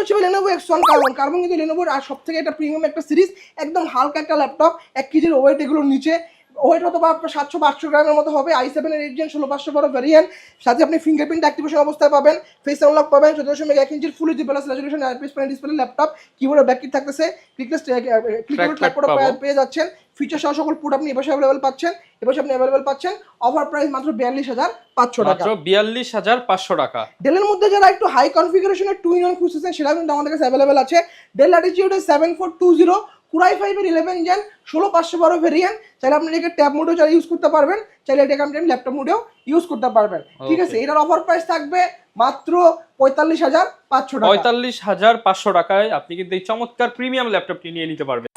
হচ্ছে Lenovo X1 carbon. Carbon কিন্তু Lenovoর আর সবথেকে একটা প্রিমিয়াম একটা সিরিজ, একদম হালকা একটা ল্যাপটপ, 1 কেজির ওয়েট এগুলোর নিচে, ওয়েট হয়তো বা আপনার 700-800 গ্রামের মতো হবে। i7 এর 8 জেন 16500 ভ্যারিয়েন্ট, সাথে আপনি ফিঙ্গারপ্রিন্ট অ্যাক্টিভেশন অবস্থায় পাবেন, ফেস আনলক পাবেন, 14.1 ইঞ্চির full HD plus resolution IPS panel display laptop, কিবোর্ডের ব্যাকলিট থাকতেছে, ক্লিকলেস ট্র্যাকপ্যাড পেয়ে যাচ্ছেন, ফিচার সহ সকল পুরো আপনি এপাশে अवेलेबल পাচ্ছেন, এপাশে আপনি अवेलेबल পাচ্ছেন। অফার প্রাইস মাত্র 42500 টাকা, মাত্র 42500 টাকা। ডেলের মধ্যে যারা একটু হাই কনফিগারেশনের 2-in-1 খুঁজতেছেন সেটা কিন্তু আমাদের কাছে अवेलेबल আছে। ডেল ল্যাটিটিউড 7420 Core i5 এর 11 জেন 16512 ভেরিয়েন্ট, চাইলে আপনি এটাকে ট্যাব মোডেও চাইলে ইউজ করতে পারবেন, চাইলে এটাকে আপনি ল্যাপটপ মোডেও ইউজ করতে পারবেন। ঠিক আছে, এটার অফার প্রাইস থাকবে মাত্র 45500 টাকা। 45500 টাকায় আপনি কিন্তু এই চমৎকার প্রিমিয়াম ল্যাপটপটি নিয়ে নিতে পারবেন।